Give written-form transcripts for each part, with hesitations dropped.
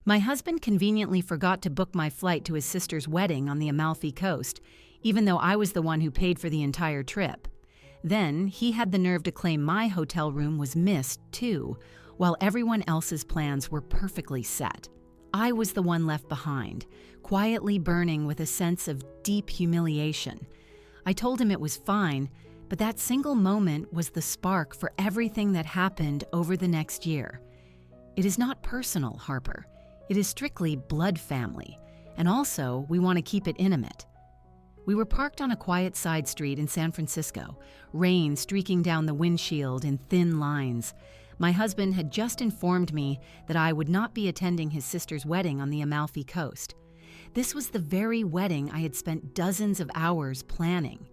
My husband conveniently forgot to book my flight to his sister's wedding on the Amalfi Coast, even though I was the one who paid for the entire trip. Then, he had the nerve to claim my hotel room was missed, too, while everyone else's plans were perfectly set. I was the one left behind, quietly burning with a sense of deep humiliation. I told him it was fine, but that single moment was the spark for everything that happened over the next year. It is not personal, Harper. It is strictly blood family, and also we want to keep it intimate. We were parked on a quiet side street in San Francisco, rain streaking down the windshield in thin lines. My husband had just informed me that I would not be attending his sister's wedding on the Amalfi Coast. This was the very wedding I had spent dozens of hours planning.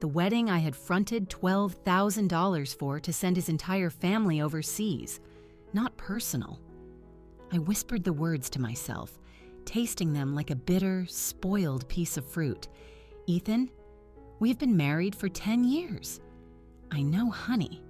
The wedding I had fronted $12,000 for to send his entire family overseas. Not personal. I whispered the words to myself, tasting them like a bitter, spoiled piece of fruit. Ethan, we've been married for 10 years. I know, honey.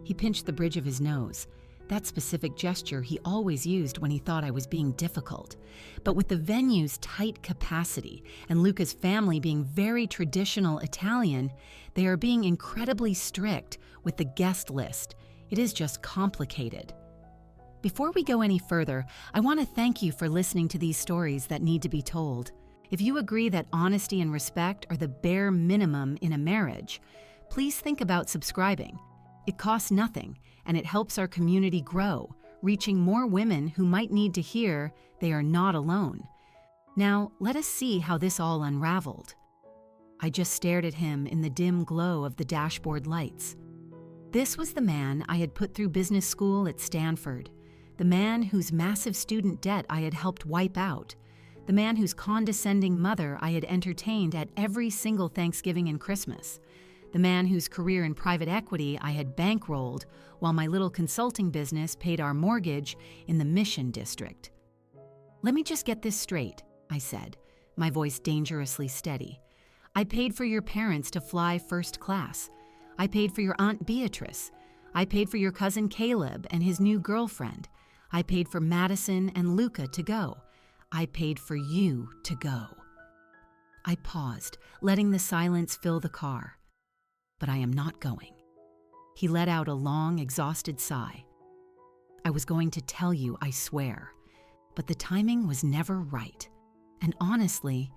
He pinched the bridge of his nose, that specific gesture he always used when he thought I was being difficult. But with the venue's tight capacity and Luca's family being very traditional Italian, they are being incredibly strict with the guest list. It is just complicated. Before we go any further, I want to thank you for listening to these stories that need to be told. If you agree that honesty and respect are the bare minimum in a marriage, please think about subscribing. It costs nothing, and it helps our community grow, reaching more women who might need to hear they are not alone. Now, let us see how this all unraveled. I just stared at him in the dim glow of the dashboard lights. This was the man I had put through business school at Stanford, the man whose massive student debt I had helped wipe out, the man whose condescending mother I had entertained at every single Thanksgiving and Christmas, the man whose career in private equity I had bankrolled while my little consulting business paid our mortgage in the Mission District. Let me just get this straight, I said, my voice dangerously steady. I paid for your parents to fly first class. I paid for your Aunt Beatrice. I paid for your cousin Caleb and his new girlfriend. I paid for Madison and Luca to go. I paid for you to go. I paused, letting the silence fill the car. But I am not going. He let out a long, exhausted sigh. I was going to tell you, I swear, but the timing was never right. And honestly,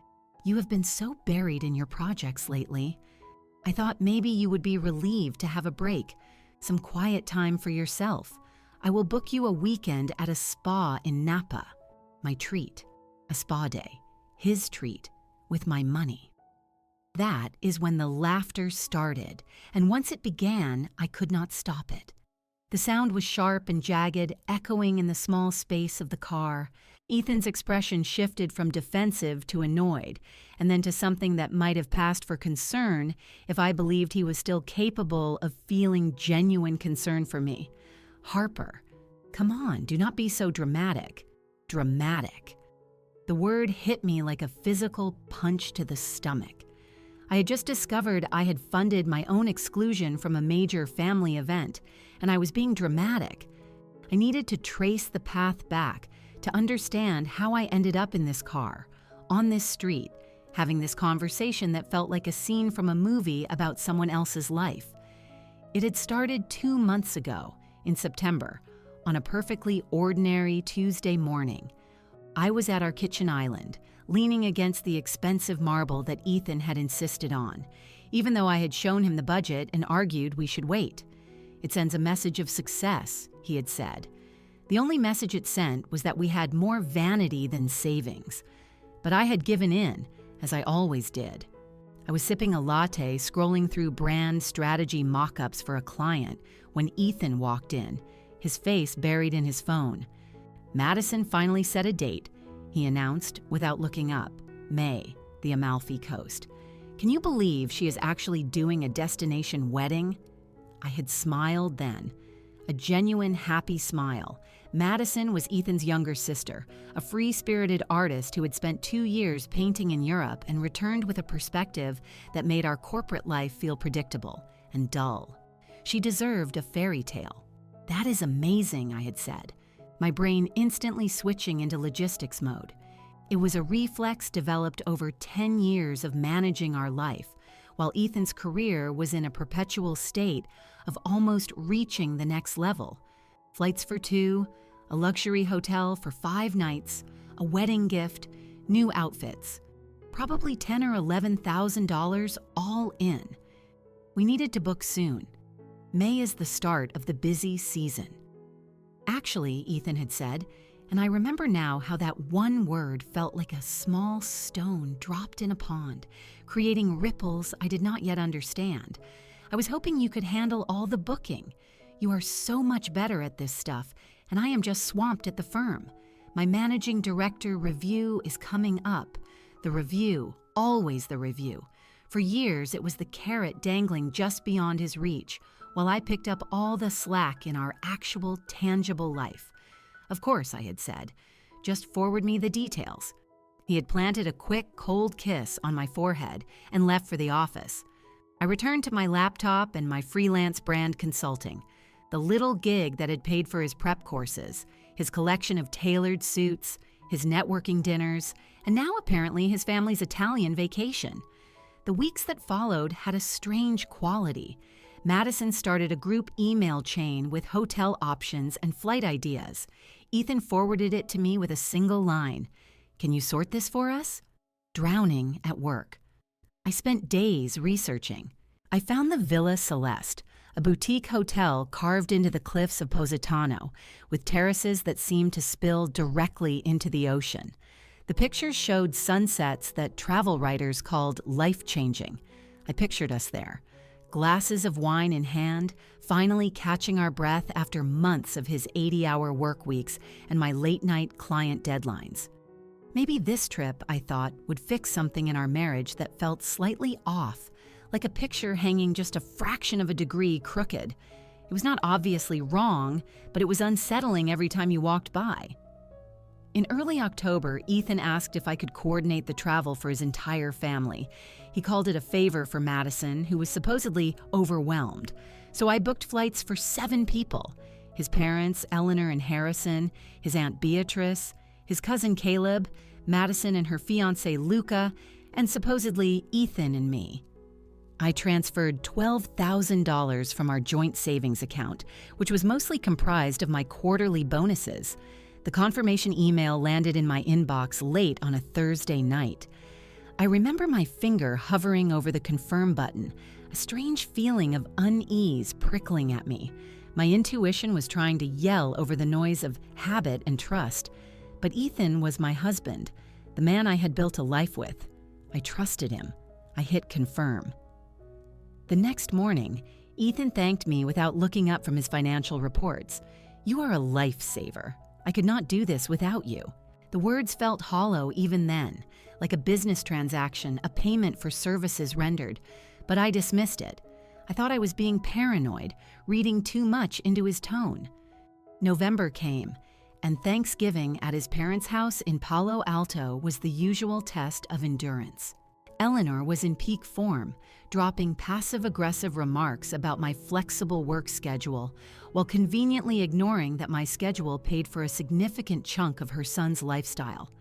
you have been so buried in your projects lately. I thought maybe you would be relieved to have a break, some quiet time for yourself. I will book you a weekend at a spa in Napa. My treat, a spa day, his treat, with my money. That is when the laughter started, and once it began, I could not stop it. The sound was sharp and jagged, echoing in the small space of the car. Ethan's expression shifted from defensive to annoyed, and then to something that might have passed for concern if I believed he was still capable of feeling genuine concern for me. Harper, come on, do not be so dramatic. Dramatic. The word hit me like a physical punch to the stomach. I had just discovered I had funded my own exclusion from a major family event, and I was being dramatic. I needed to trace the path back to understand how I ended up in this car, on this street, having this conversation that felt like a scene from a movie about someone else's life. It had started 2 months ago, in September, on a perfectly ordinary Tuesday morning. I was at our kitchen island, leaning against the expensive marble that Ethan had insisted on, even though I had shown him the budget and argued we should wait. It sends a message of success, he had said. The only message it sent was that we had more vanity than savings. But I had given in, as I always did. I was sipping a latte, scrolling through brand strategy mock-ups for a client, when Ethan walked in, his face buried in his phone. Madison finally set a date, he announced without looking up. May, the Amalfi Coast. Can you believe she is actually doing a destination wedding? I had smiled then. A genuine, happy smile. Madison was Ethan's younger sister, a free-spirited artist who had spent 2 years painting in Europe and returned with a perspective that made our corporate life feel predictable and dull. She deserved a fairy tale. That is amazing, I had said. my brain instantly switching into logistics mode. It was a reflex developed over 10 years of managing our life, while Ethan's career was in a perpetual state of almost reaching the next level. Flights for two, a luxury hotel for 5 nights, a wedding gift, new outfits. Probably $10,000 or $11,000 all in. We needed to book soon. May is the start of the busy season. Actually, Ethan had said, and I remember now how that one word felt like a small stone dropped in a pond, creating ripples I did not yet understand. I was hoping you could handle all the booking. You are so much better at this stuff, and I am just swamped at the firm. My managing director review is coming up. The review, always the review. For years, it was the carrot dangling just beyond his reach, while I picked up all the slack in our actual, tangible life. Of course, I had said. Just forward me the details. He had planted a quick, cold kiss on my forehead and left for the office. I returned to my laptop and my freelance brand consulting, the little gig that had paid for his prep courses, his collection of tailored suits, his networking dinners, and now apparently his family's Italian vacation. The weeks that followed had a strange quality. Madison started a group email chain with hotel options and flight ideas. Ethan forwarded it to me with a single line. "Can you sort this for us?" Drowning at work. I spent days researching. I found the Villa Celeste, a boutique hotel carved into the cliffs of Positano, with terraces that seemed to spill directly into the ocean. The pictures showed sunsets that travel writers called life-changing. I pictured us there, glasses of wine in hand, finally catching our breath after months of his 80-hour work weeks and my late-night client deadlines. Maybe this trip, I thought, would fix something in our marriage that felt slightly off, like a picture hanging just a fraction of a degree crooked. It was not obviously wrong, but it was unsettling every time you walked by. In early October, Ethan asked if I could coordinate the travel for his entire family. He called it a favor for Madison, who was supposedly overwhelmed. So I booked flights for 7 people: his parents, Eleanor and Harrison, his Aunt Beatrice, his cousin Caleb, Madison and her fiancé Luca, and supposedly Ethan and me. I transferred $12,000 from our joint savings account, which was mostly comprised of my quarterly bonuses. The confirmation email landed in my inbox late on a Thursday night. I remember my finger hovering over the confirm button, a strange feeling of unease prickling at me. My intuition was trying to yell over the noise of habit and trust. But Ethan was my husband, the man I had built a life with. I trusted him. I hit confirm. The next morning, Ethan thanked me without looking up from his financial reports. "You are a lifesaver. I could not do this without you." The words felt hollow even then, like a business transaction, a payment for services rendered, but I dismissed it. I thought I was being paranoid, reading too much into his tone. November came, and Thanksgiving at his parents' house in Palo Alto was the usual test of endurance. Eleanor was in peak form, dropping passive-aggressive remarks about my flexible work schedule, while conveniently ignoring that my schedule paid for a significant chunk of her son's lifestyle.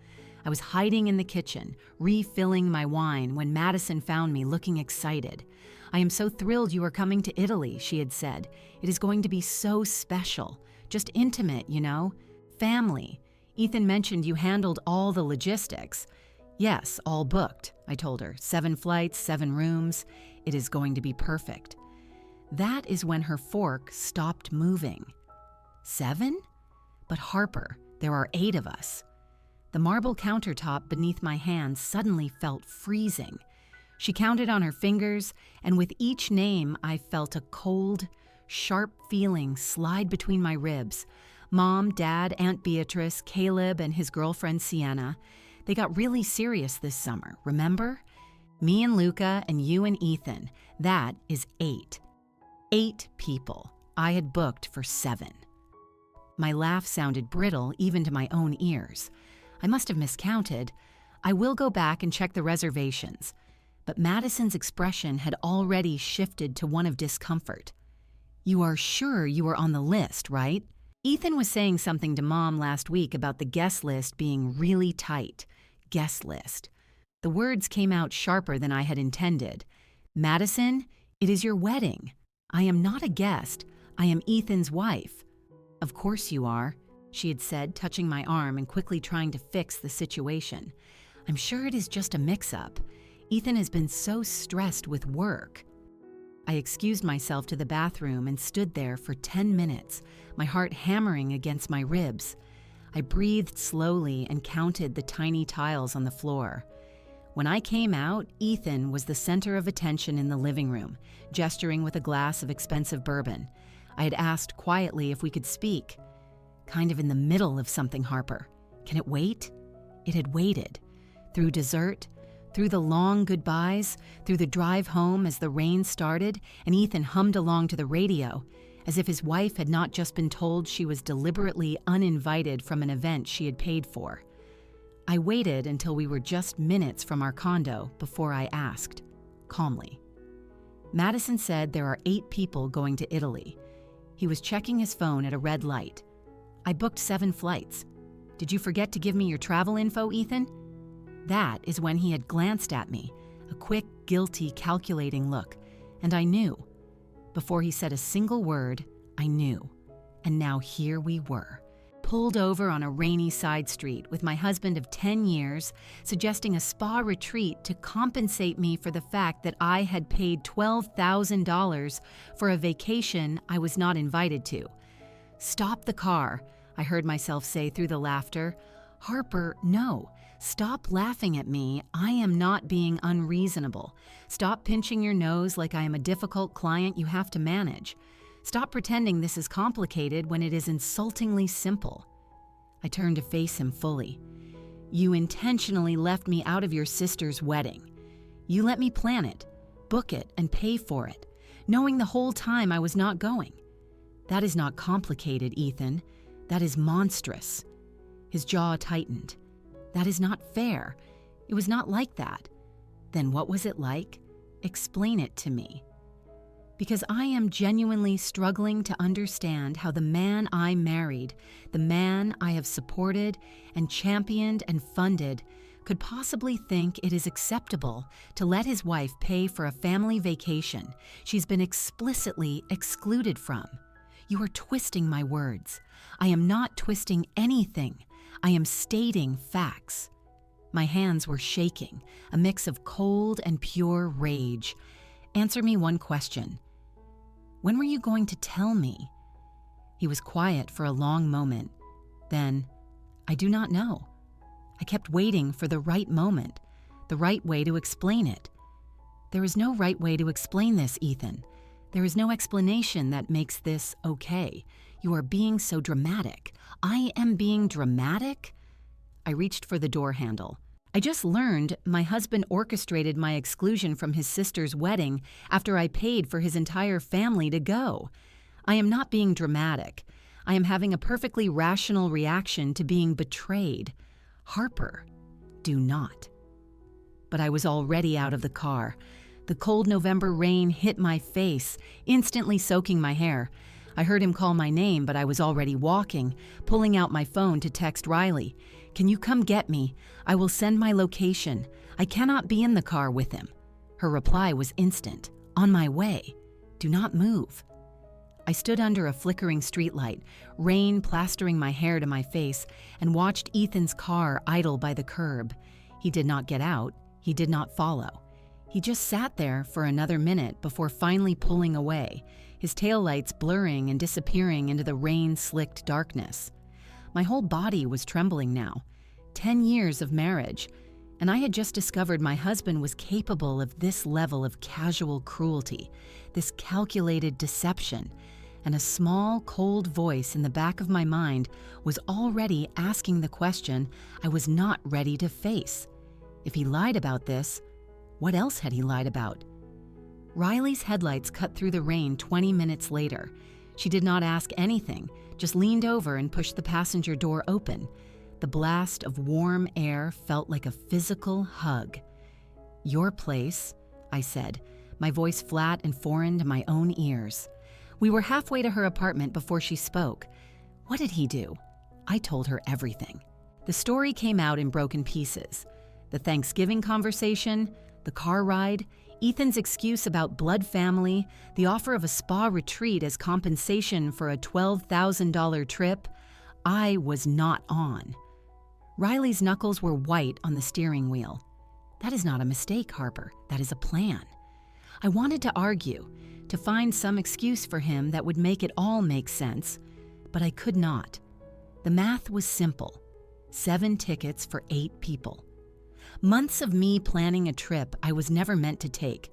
I was hiding in the kitchen, refilling my wine when Madison found me looking excited. "I am so thrilled you are coming to Italy," she had said. "It is going to be so special. Just intimate, you know. Family. Ethan mentioned you handled all the logistics." "Yes, all booked," I told her. 7 flights, 7 rooms. It is going to be perfect. That is when her fork stopped moving. 7? But Harper, there are 8 of us. The marble countertop beneath my hands suddenly felt freezing. She counted on her fingers, and with each name I felt a cold, sharp feeling slide between my ribs. Mom, Dad, Aunt Beatrice, Caleb, and his girlfriend Sienna. They got really serious this summer, remember? Me and Luca and you and Ethan. That is 8. 8 people. I had booked for 7. My laugh sounded brittle even to my own ears. I must have miscounted. I will go back and check the reservations. But Madison's expression had already shifted to one of discomfort. "You are sure you are on the list, right?" Ethan was saying something to Mom last week about the guest list being really tight. Guest list. The words came out sharper than I had intended. Madison, it is your wedding. I am not a guest. I am Ethan's wife. Of course you are, she had said, touching my arm and quickly trying to fix the situation. I'm sure it is just a mix-up. Ethan has been so stressed with work. I excused myself to the bathroom and stood there for 10 minutes, my heart hammering against my ribs. I breathed slowly and counted the tiny tiles on the floor. When I came out, Ethan was the center of attention in the living room, gesturing with a glass of expensive bourbon. I had asked quietly if we could speak. Kind of in the middle of something, Harper. Can it wait? It had waited. Through dessert, through the long goodbyes, through the drive home as the rain started and Ethan hummed along to the radio, as if his wife had not just been told she was deliberately uninvited from an event she had paid for. I waited until we were just minutes from our condo before I asked, calmly. Madison said there are 8 people going to Italy. He was checking his phone at a red light. I booked 7 flights. Did you forget to give me your travel info, Ethan? That is when he had glanced at me, a quick, guilty, calculating look, and I knew. Before he said a single word, I knew. And now here we were, pulled over on a rainy side street with my husband of 10 years, suggesting a spa retreat to compensate me for the fact that I had paid $12,000 for a vacation I was not invited to. Stop the car, I heard myself say through the laughter. Harper, no. Stop laughing at me. I am not being unreasonable. Stop pinching your nose like I am a difficult client you have to manage. Stop pretending this is complicated when it is insultingly simple. I turned to face him fully. You intentionally left me out of your sister's wedding. You let me plan it, book it, and pay for it, knowing the whole time I was not going. That is not complicated, Ethan. That is monstrous. His jaw tightened. That is not fair. It was not like that. Then what was it like? Explain it to me. Because I am genuinely struggling to understand how the man I married, the man I have supported and championed and funded, could possibly think it is acceptable to let his wife pay for a family vacation she's been explicitly excluded from. You are twisting my words. I am not twisting anything. I am stating facts. My hands were shaking, a mix of cold and pure rage. Answer me one question. When were you going to tell me? He was quiet for a long moment. Then, I do not know. I kept waiting for the right moment, the right way to explain it. There is no right way to explain this, Ethan. There is no explanation that makes this okay. You are being so dramatic. I am being dramatic? I reached for the door handle. I just learned my husband orchestrated my exclusion from his sister's wedding after I paid for his entire family to go. I am not being dramatic. I am having a perfectly rational reaction to being betrayed. Harper, do not. But I was already out of the car. The cold November rain hit my face, instantly soaking my hair. I heard him call my name, but I was already walking, pulling out my phone to text Riley. Can you come get me? I will send my location. I cannot be in the car with him. Her reply was instant. On my way. Do not move. I stood under a flickering streetlight, rain plastering my hair to my face, and watched Ethan's car idle by the curb. He did not get out. He did not follow. He just sat there for another minute before finally pulling away, his taillights blurring and disappearing into the rain-slicked darkness. My whole body was trembling now. 10 years of marriage, and I had just discovered my husband was capable of this level of casual cruelty, this calculated deception, and a small, cold voice in the back of my mind was already asking the question I was not ready to face. If he lied about this, what else had he lied about? Riley's headlights cut through the rain 20 minutes later. She did not ask anything, just leaned over and pushed the passenger door open. The blast of warm air felt like a physical hug. Your place, I said, my voice flat and foreign to my own ears. We were halfway to her apartment before she spoke. What did he do? I told her everything. The story came out in broken pieces. The Thanksgiving conversation, the car ride, Ethan's excuse about blood family, the offer of a spa retreat as compensation for a $12,000 trip. I was not on. Riley's knuckles were white on the steering wheel. That is not a mistake, Harper. That is a plan. I wanted to argue, to find some excuse for him that would make it all make sense, but I could not. The math was simple. 7 tickets for 8 people. Months of me planning a trip I was never meant to take.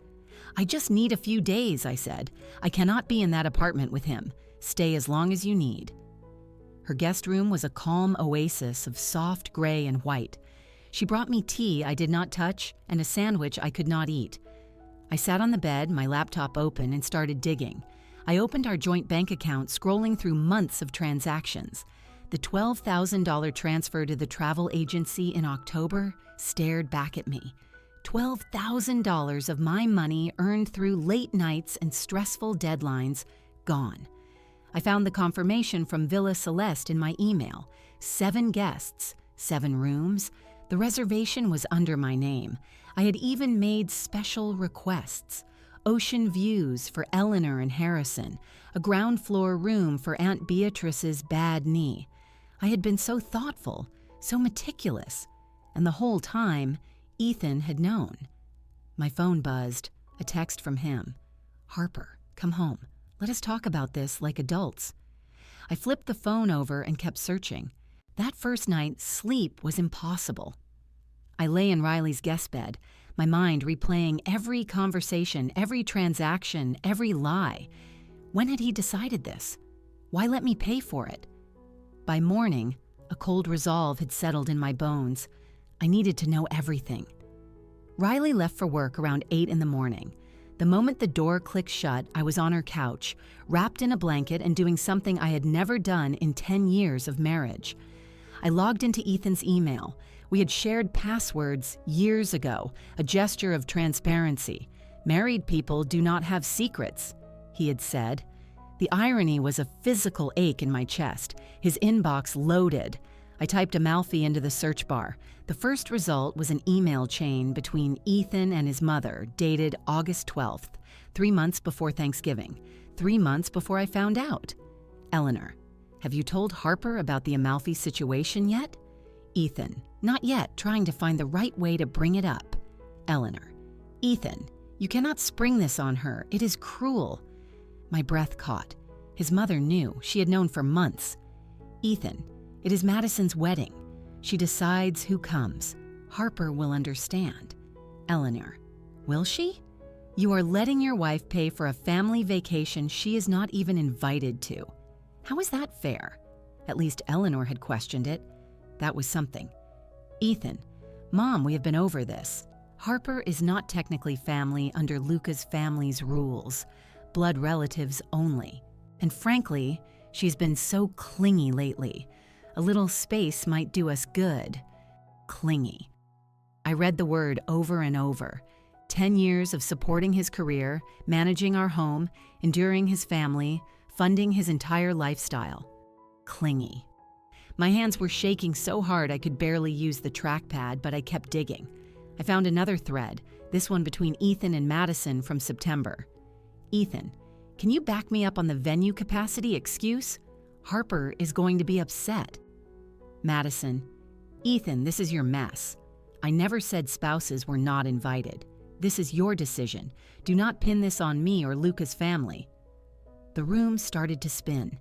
I just need a few days, I said. I cannot be in that apartment with him. Stay as long as you need. Her guest room was a calm oasis of soft gray and white. She brought me tea I did not touch and a sandwich I could not eat. I sat on the bed, my laptop open, and started digging. I opened our joint bank account, scrolling through months of transactions. The $12,000 transfer to the travel agency in October stared back at me. $12,000 of my money earned through late nights and stressful deadlines, gone. I found the confirmation from Villa Celeste in my email. 7 guests, 7 rooms. The reservation was under my name. I had even made special requests. Ocean views for Eleanor and Harrison, a ground floor room for Aunt Beatrice's bad knee. I had been so thoughtful, so meticulous, and the whole time, Ethan had known. My phone buzzed, a text from him. Harper, come home. Let us talk about this like adults. I flipped the phone over and kept searching. That first night, sleep was impossible. I lay in Riley's guest bed, my mind replaying every conversation, every transaction, every lie. When had he decided this? Why let me pay for it? By morning, a cold resolve had settled in my bones. I needed to know everything. Riley left for work around 8 in the morning. The moment the door clicked shut, I was on her couch, wrapped in a blanket and doing something I had never done in 10 years of marriage. I logged into Ethan's email. We had shared passwords years ago, a gesture of transparency. Married people do not have secrets, he had said. The irony was a physical ache in my chest. His inbox loaded. I typed Amalfi into the search bar. The first result was an email chain between Ethan and his mother, dated August 12th, 3 months before Thanksgiving, 3 months before I found out. Eleanor, have you told Harper about the Amalfi situation yet? Ethan, not yet, trying to find the right way to bring it up. Eleanor, Ethan, you cannot spring this on her. It is cruel. My breath caught. His mother knew. She had known for months. Ethan, it is Madison's wedding. She decides who comes. Harper will understand. Eleanor, will she? You are letting your wife pay for a family vacation she is not even invited to. How is that fair? At least Eleanor had questioned it. That was something. Ethan, Mom, we have been over this. Harper is not technically family under Luca's family's rules. Blood relatives only. And frankly, she's been so clingy lately. A little space might do us good. Clingy. I read the word over and over. 10 years of supporting his career, managing our home, enduring his family, funding his entire lifestyle. Clingy. My hands were shaking so hard I could barely use the trackpad, but I kept digging. I found another thread, this one between Ethan and Madison from September. Ethan, can you back me up on the venue capacity excuse? Harper is going to be upset. Madison, Ethan, this is your mess. I never said spouses were not invited. This is your decision. Do not pin this on me or Luca's family. The room started to spin.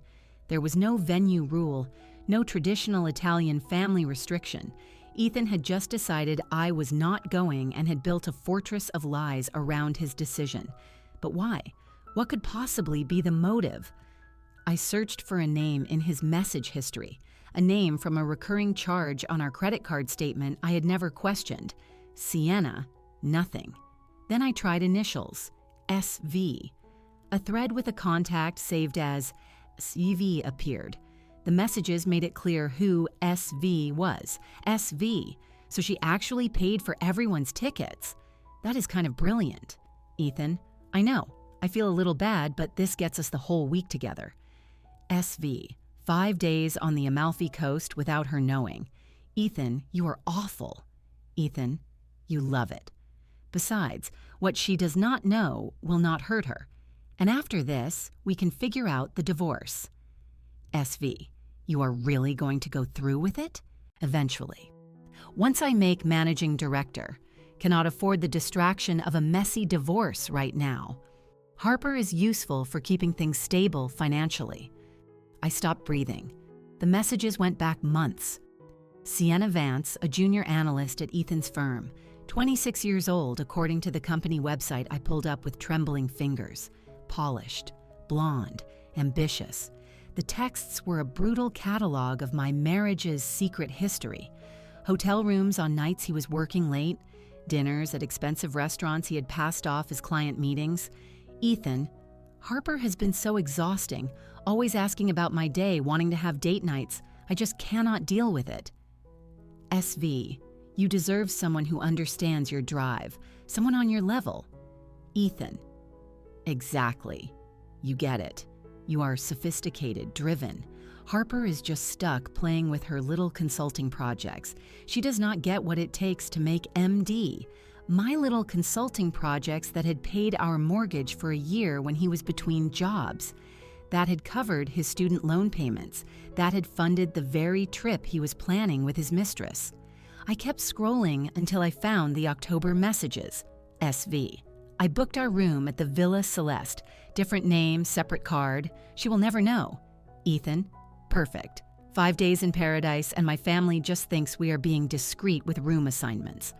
There was no venue rule, no traditional Italian family restriction. Ethan had just decided I was not going and had built a fortress of lies around his decision. But why? What could possibly be the motive? I searched for a name in his message history, a name from a recurring charge on our credit card statement I had never questioned. Sienna, nothing. Then I tried initials, SV. A thread with a contact saved as CV appeared. The messages made it clear who SV was. SV. So she actually paid for everyone's tickets. That is kind of brilliant. Ethan, I know. I feel a little bad, but this gets us the whole week together. SV. 5 days on the Amalfi Coast without her knowing. Ethan, you are awful. Ethan, you love it. Besides, what she does not know will not hurt her. And after this, we can figure out the divorce. SV, you are really going to go through with it? Eventually. Once I make managing director, cannot afford the distraction of a messy divorce right now. Harper is useful for keeping things stable financially. I stopped breathing. The messages went back months. Sienna Vance, a junior analyst at Ethan's firm, 26 years old according to the company website I pulled up with trembling fingers. Polished, blonde, ambitious. The texts were a brutal catalog of my marriage's secret history. Hotel rooms on nights he was working late, dinners at expensive restaurants he had passed off as client meetings. Ethan, Harper has been so exhausting, always asking about my day, wanting to have date nights. I just cannot deal with it. SV, you deserve someone who understands your drive, someone on your level. Ethan, exactly. You get it. You are sophisticated, driven. Harper is just stuck playing with her little consulting projects. She does not get what it takes to make MD. My little consulting projects that had paid our mortgage for a year when he was between jobs. That had covered his student loan payments. That had funded the very trip he was planning with his mistress. I kept scrolling until I found the October messages. SV. I booked our room at the Villa Celeste. Different name, separate card. She will never know. Ethan. Perfect. 5 days in paradise, and my family just thinks we are being discreet with room assignments.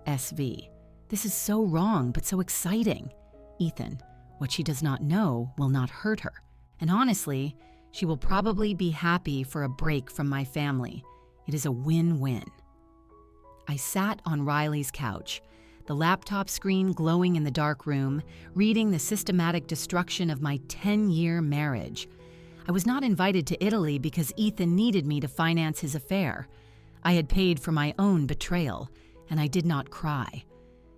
SV. This is so wrong, but so exciting. Ethan. What she does not know will not hurt her. And honestly, she will probably be happy for a break from my family. It is a win-win. I sat on Riley's couch, the laptop screen glowing in the dark room, reading the systematic destruction of my 10-year marriage. I was not invited to Italy because Ethan needed me to finance his affair. I had paid for my own betrayal, and I did not cry.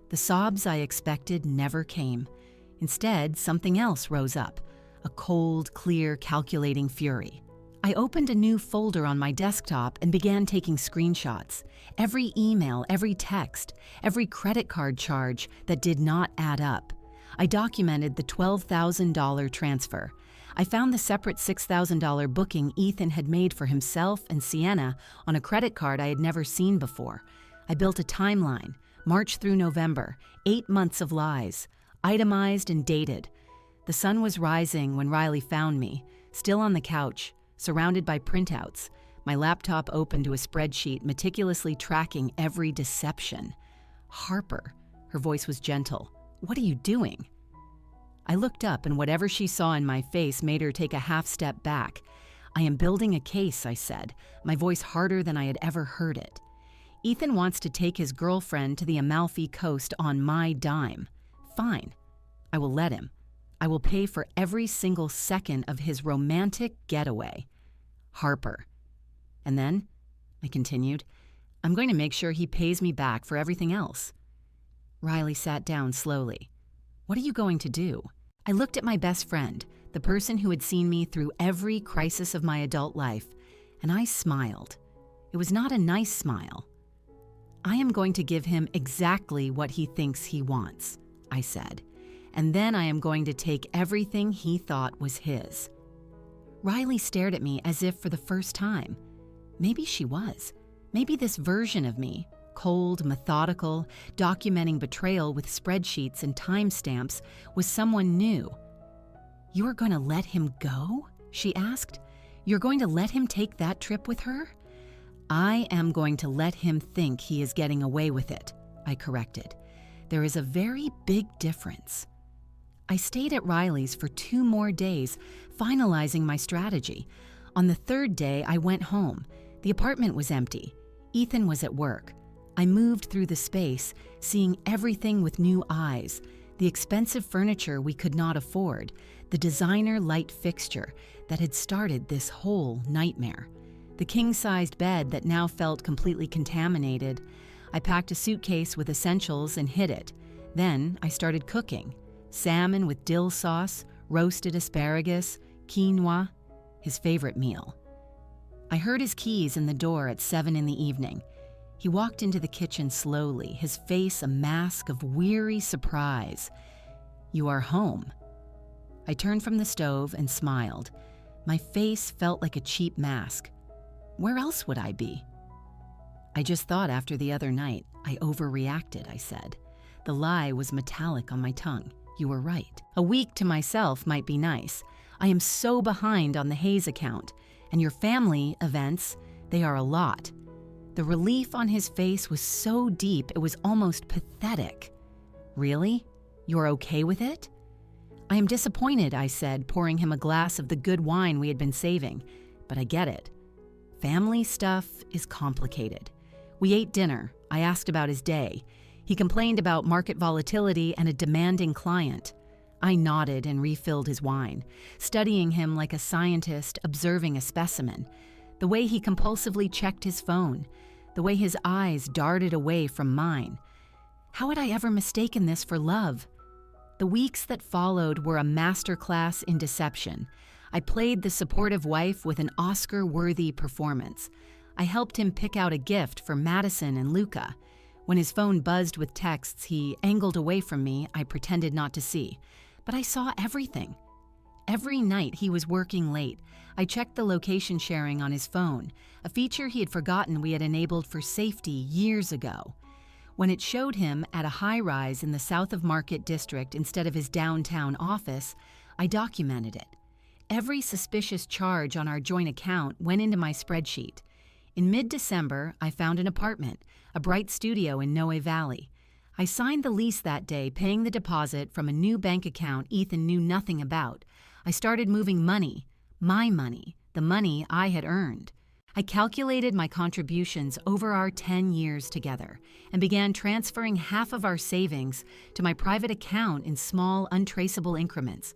The sobs I expected never came. Instead, something else rose up, a cold, clear, calculating fury. I opened a new folder on my desktop and began taking screenshots. Every email, every text, every credit card charge that did not add up. I documented the $12,000 transfer. I found the separate $6,000 booking Ethan had made for himself and Sienna on a credit card I had never seen before. I built a timeline, March through November, 8 months of lies, itemized and dated. The sun was rising when Riley found me, still on the couch, surrounded by printouts, my laptop open to a spreadsheet meticulously tracking every deception. Harper, her voice was gentle. What are you doing? I looked up, and whatever she saw in my face made her take a half step back. I am building a case, I said, my voice harder than I had ever heard it. Ethan wants to take his girlfriend to the Amalfi Coast on my dime. Fine. I will let him. I will pay for every single second of his romantic getaway. Harper. And then, I continued, I'm going to make sure he pays me back for everything else. Riley sat down slowly. What are you going to do? I looked at my best friend, the person who had seen me through every crisis of my adult life, and I smiled. It was not a nice smile. I am going to give him exactly what he thinks he wants, I said, and then I am going to take everything he thought was his. Riley stared at me as if for the first time. Maybe she was. Maybe this version of me, cold, methodical, documenting betrayal with spreadsheets and timestamps, was someone new. You are going to let him go? She asked. You're going to let him take that trip with her? I am going to let him think he is getting away with it, I corrected. There is a very big difference. I stayed at Riley's for 2 more days, finalizing my strategy. On the 3rd day, I went home. The apartment was empty. Ethan was at work. I moved through the space, seeing everything with new eyes. The expensive furniture we could not afford, the designer light fixture that had started this whole nightmare. The king-sized bed that now felt completely contaminated. I packed a suitcase with essentials and hid it. Then I started cooking. Salmon with dill sauce, roasted asparagus, quinoa, his favorite meal. I heard his keys in the door at 7 in the evening. He walked into the kitchen slowly, his face a mask of weary surprise. "You are home." I turned from the stove and smiled. My face felt like a cheap mask. Where else would I be? "I just thought after the other night, I overreacted," I said. The lie was metallic on my tongue. You were right. A week to myself might be nice. I am so behind on the Hayes account. And your family events, they are a lot. The relief on his face was so deep it was almost pathetic. "Really? You're okay with it?" "I am disappointed," I said, pouring him a glass of the good wine we had been saving. "But I get it. Family stuff is complicated." We ate dinner. I asked about his day. He complained about market volatility and a demanding client. I nodded and refilled his wine, studying him like a scientist observing a specimen. The way he compulsively checked his phone, the way his eyes darted away from mine. How had I ever mistaken this for love? The weeks that followed were a masterclass in deception. I played the supportive wife with an Oscar-worthy performance. I helped him pick out a gift for Madison and Luca. When his phone buzzed with texts he angled away from me, I pretended not to see. But I saw everything. Every night he was working late. I checked the location sharing on his phone, a feature he had forgotten we had enabled for safety years ago. When it showed him at a high-rise in the South of Market District instead of his downtown office, I documented it. Every suspicious charge on our joint account went into my spreadsheet. In mid-December, I found an apartment, a bright studio in Noe Valley. I signed the lease that day, paying the deposit from a new bank account Ethan knew nothing about. I started moving money, my money, the money I had earned. I calculated my contributions over our 10 years together and began transferring half of our savings to my private account in small, untraceable increments.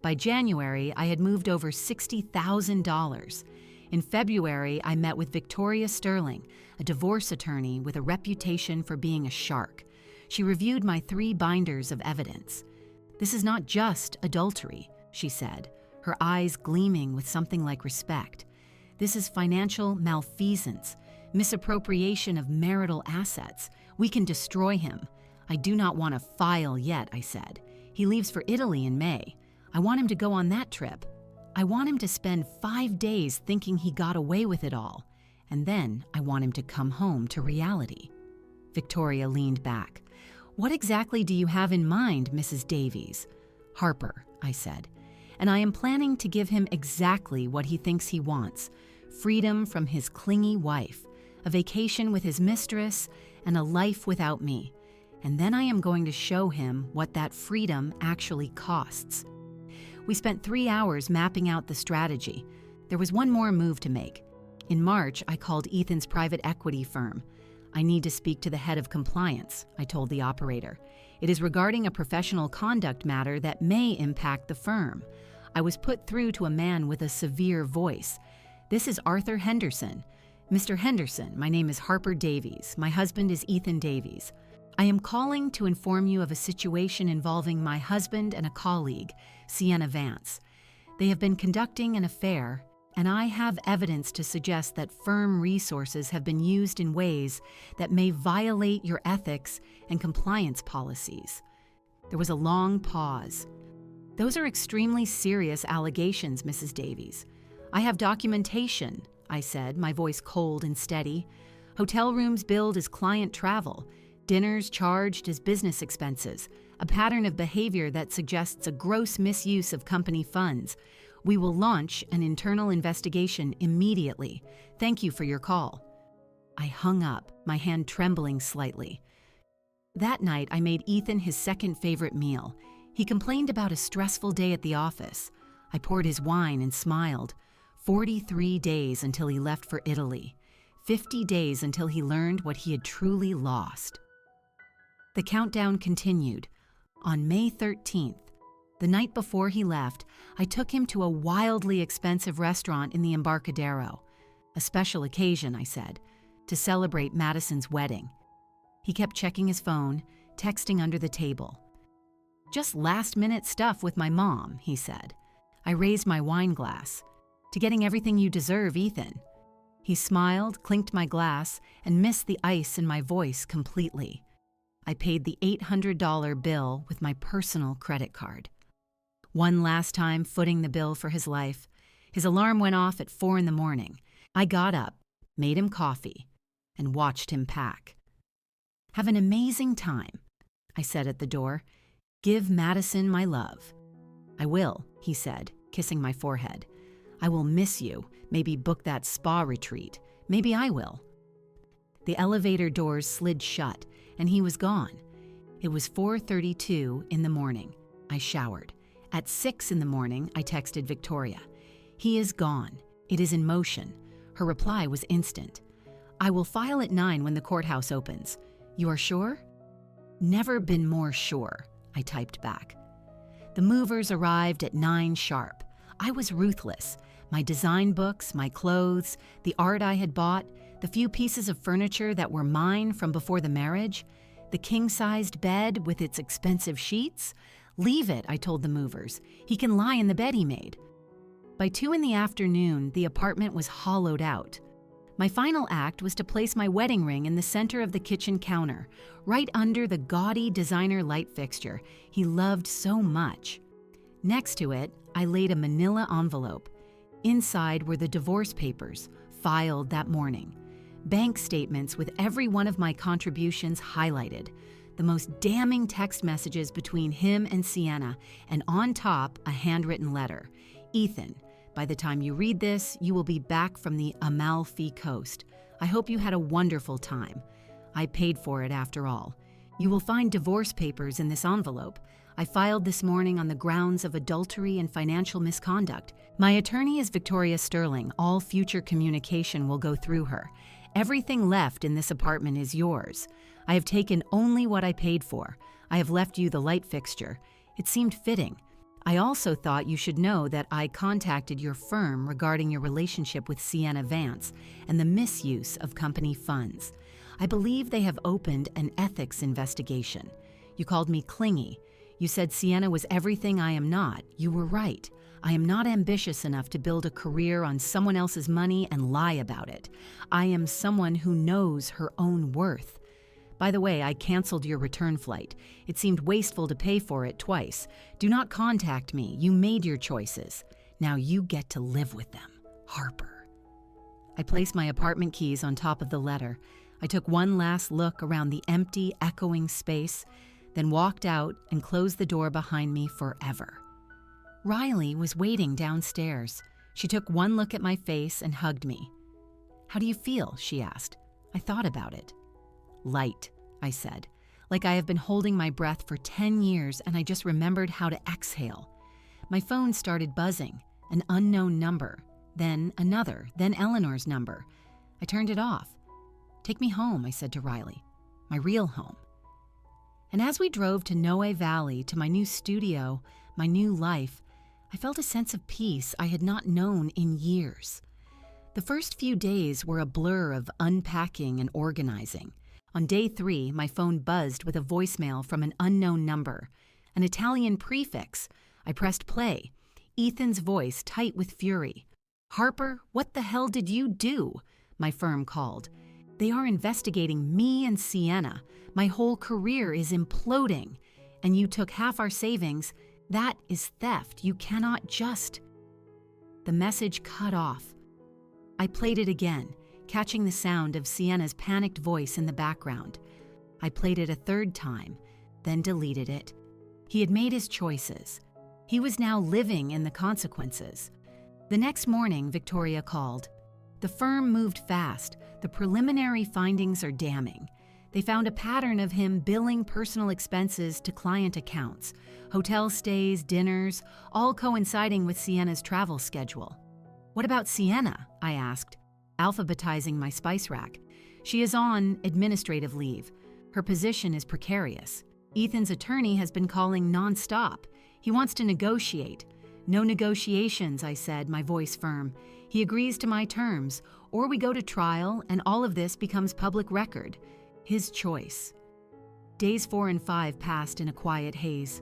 By January, I had moved over $60,000. In February, I met with Victoria Sterling, a divorce attorney with a reputation for being a shark. She reviewed my 3 binders of evidence. "This is not just adultery," she said, her eyes gleaming with something like respect. "This is financial malfeasance, misappropriation of marital assets. We can destroy him." "I do not want a file yet," I said. "He leaves for Italy in May. I want him to go on that trip. I want him to spend 5 days thinking he got away with it all. And then I want him to come home to reality." Victoria leaned back. "What exactly do you have in mind, Mrs. Davies?" "Harper," I said. "And I am planning to give him exactly what he thinks he wants. Freedom from his clingy wife, a vacation with his mistress, and a life without me. And then I am going to show him what that freedom actually costs." We spent 3 hours mapping out the strategy. There was one more move to make. In March, I called Ethan's private equity firm. "I need to speak to the head of compliance," I told the operator. "It is regarding a professional conduct matter that may impact the firm." I was put through to a man with a severe voice. "This is Arthur Henderson." "Mr. Henderson, my name is Harper Davies. My husband is Ethan Davies. I am calling to inform you of a situation involving my husband and a colleague, Sienna Vance. They have been conducting an affair, and I have evidence to suggest that firm resources have been used in ways that may violate your ethics and compliance policies." There was a long pause. "Those are extremely serious allegations, Mrs. Davies. I have documentation," I said, my voice cold and steady. "Hotel rooms billed as client travel, dinners charged as business expenses, a pattern of behavior that suggests a gross misuse of company funds. We will launch an internal investigation immediately. Thank you for your call." I hung up, my hand trembling slightly. That night, I made Ethan his second favorite meal. He complained about a stressful day at the office. I poured his wine and smiled. 43 days until he left for Italy. 50 days until he learned what he had truly lost. The countdown continued. On May 13th, the night before he left, I took him to a wildly expensive restaurant in the Embarcadero. "A special occasion," I said, "to celebrate Madison's wedding." He kept checking his phone, texting under the table. "Just last-minute stuff with my mom," he said. I raised my wine glass. "To getting everything you deserve, Ethan." He smiled, clinked my glass, and missed the ice in my voice completely. I paid the $800 bill with my personal credit card. One last time footing the bill for his life, his alarm went off at 4 in the morning. I got up, made him coffee, and watched him pack. "Have an amazing time," I said at the door. "Give Madison my love." "I will," he said, kissing my forehead. "I will miss you. Maybe book that spa retreat. Maybe I will." The elevator doors slid shut, and he was gone. It was 4:32 in the morning. I showered. At 6 in the morning, I texted Victoria. "He is gone. It is in motion." Her reply was instant. "I will file at 9 when the courthouse opens. You are sure?" "Never been more sure," I typed back. The movers arrived at 9 sharp. I was ruthless. My design books, my clothes, the art I had bought, the few pieces of furniture that were mine from before the marriage, the king-sized bed with its expensive sheets. "Leave it," I told the movers. "He can lie in the bed he made." By 2 in the afternoon, the apartment was hollowed out. My final act was to place my wedding ring in the center of the kitchen counter, right under the gaudy designer light fixture he loved so much. Next to it, I laid a manila envelope. Inside were the divorce papers, filed that morning. Bank statements with every one of my contributions highlighted. The most damning text messages between him and Sienna, and on top, a handwritten letter. "Ethan, by the time you read this, you will be back from the Amalfi Coast. I hope you had a wonderful time. I paid for it after all. You will find divorce papers in this envelope. I filed this morning on the grounds of adultery and financial misconduct. My attorney is Victoria Sterling. All future communication will go through her. Everything left in this apartment is yours. I have taken only what I paid for. I have left you the light fixture. It seemed fitting. I also thought you should know that I contacted your firm regarding your relationship with Sienna Vance and the misuse of company funds. I believe they have opened an ethics investigation. You called me clingy. You said Sienna was everything I am not. You were right. I am not ambitious enough to build a career on someone else's money and lie about it. I am someone who knows her own worth. By the way, I canceled your return flight. It seemed wasteful to pay for it twice. Do not contact me. You made your choices. Now you get to live with them. Harper. I placed my apartment keys on top of the letter. I took one last look around the empty, echoing space, then walked out and closed the door behind me forever. Riley was waiting downstairs. She took one look at my face and hugged me. "How do you feel?" she asked. I thought about it. "Light," I said, "like I have been holding my breath for 10 years and I just remembered how to exhale." My phone started buzzing, an unknown number, then another, then Eleanor's number. I turned it off. "Take me home," I said to Riley, "my real home." And as we drove to Noe Valley, to my new studio, my new life, I felt a sense of peace I had not known in years. The first few days were a blur of unpacking and organizing. On day 3, my phone buzzed with a voicemail from an unknown number, an Italian prefix. I pressed play. Ethan's voice tight with fury. "Harper, what the hell did you do?" my firm called. "They are investigating me and Sienna. My whole career is imploding. And you took half our savings. That is theft. You cannot just..." The message cut off. I played it again, catching the sound of Sienna's panicked voice in the background. I played it a third time, then deleted it. He had made his choices. He was now living in the consequences. The next morning, Victoria called. The firm moved fast. The preliminary findings are damning. They found a pattern of him billing personal expenses to client accounts, hotel stays, dinners, all coinciding with Sienna's travel schedule. "What about Sienna?" I asked, alphabetizing my spice rack. "She is on administrative leave. Her position is precarious. Ethan's attorney has been calling nonstop. He wants to negotiate." "No negotiations," I said, my voice firm. "He agrees to my terms, or we go to trial and all of this becomes public record. His choice." Days 4 and 5 passed in a quiet haze.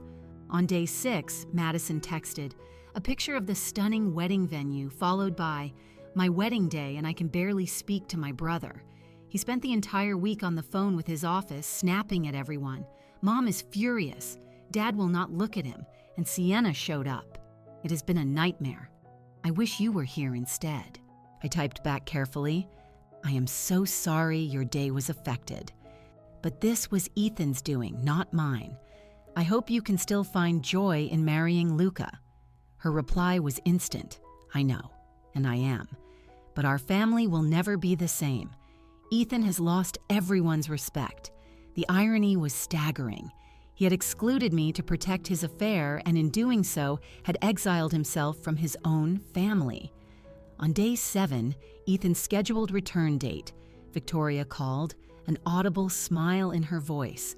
On day 6, Madison texted, a picture of the stunning wedding venue followed by, My wedding day, and I can barely speak to my brother. He spent the entire week on the phone with his office, snapping at everyone. Mom is furious. Dad will not look at him, and Sienna showed up. It has been a nightmare. I wish you were here instead. I typed back carefully. I am so sorry your day was affected. But this was Ethan's doing, not mine. I hope you can still find joy in marrying Luca. Her reply was instant. I know, and I am. But our family will never be the same. Ethan has lost everyone's respect. The irony was staggering. He had excluded me to protect his affair, and in doing so, had exiled himself from his own family. On day 7, Ethan's scheduled return date, Victoria called, an audible smile in her voice.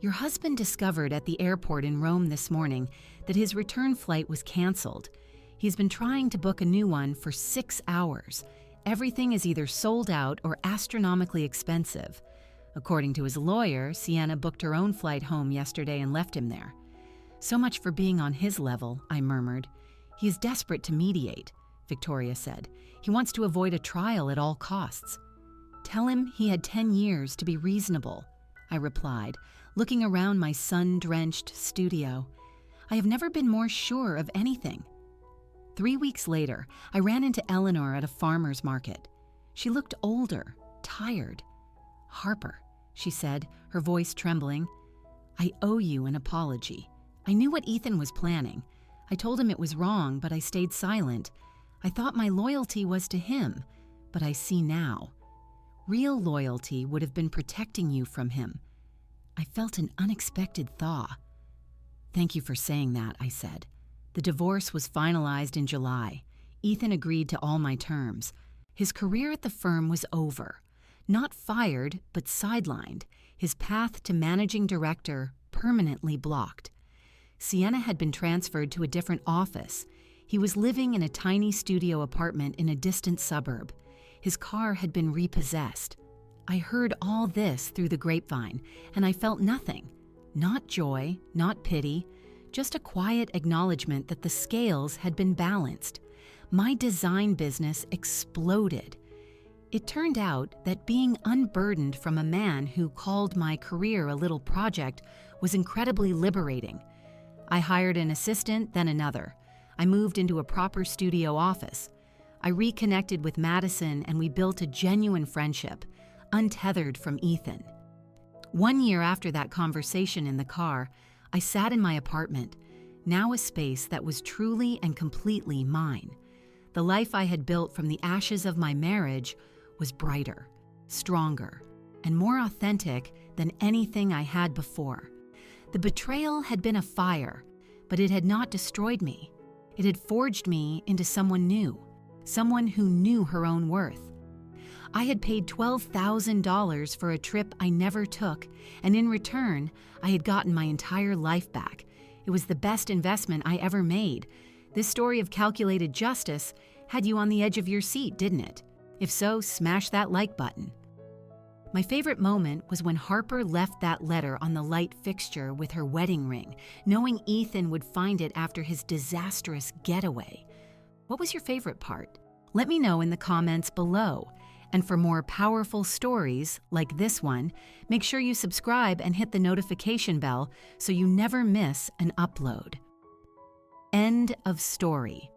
Your husband discovered at the airport in Rome this morning that his return flight was canceled. He's been trying to book a new one for 6 hours. Everything is either sold out or astronomically expensive. According to his lawyer, Sienna booked her own flight home yesterday and left him there. So much for being on his level, I murmured. He is desperate to mediate, Victoria said. He wants to avoid a trial at all costs. Tell him he had 10 years to be reasonable, I replied, looking around my sun-drenched studio. I have never been more sure of anything. 3 weeks later, I ran into Eleanor at a farmer's market. She looked older, tired. Harper, she said, her voice trembling. I owe you an apology. I knew what Ethan was planning. I told him it was wrong, but I stayed silent. I thought my loyalty was to him, but I see now. Real loyalty would have been protecting you from him. I felt an unexpected thaw. Thank you for saying that, I said. The divorce was finalized in July. Ethan agreed to all my terms. His career at the firm was over. Not fired, but sidelined. His path to managing director permanently blocked. Sienna had been transferred to a different office. He was living in a tiny studio apartment in a distant suburb. His car had been repossessed. I heard all this through the grapevine, and I felt nothing. Not joy, not pity, just a quiet acknowledgement that the scales had been balanced. My design business exploded. It turned out that being unburdened from a man who called my career a little project was incredibly liberating. I hired an assistant, then another. I moved into a proper studio office. I reconnected with Madison, and we built a genuine friendship, untethered from Ethan. 1 year after that conversation in the car, I sat in my apartment, now a space that was truly and completely mine. The life I had built from the ashes of my marriage was brighter, stronger, and more authentic than anything I had before. The betrayal had been a fire, but it had not destroyed me. It had forged me into someone new, someone who knew her own worth. I had paid $12,000 for a trip I never took, and in return, I had gotten my entire life back. It was the best investment I ever made. This story of calculated justice had you on the edge of your seat, didn't it? If so, smash that like button. My favorite moment was when Harper left that letter on the light fixture with her wedding ring, knowing Ethan would find it after his disastrous getaway. What was your favorite part? Let me know in the comments below. And for more powerful stories like this one, make sure you subscribe and hit the notification bell so you never miss an upload. End of story.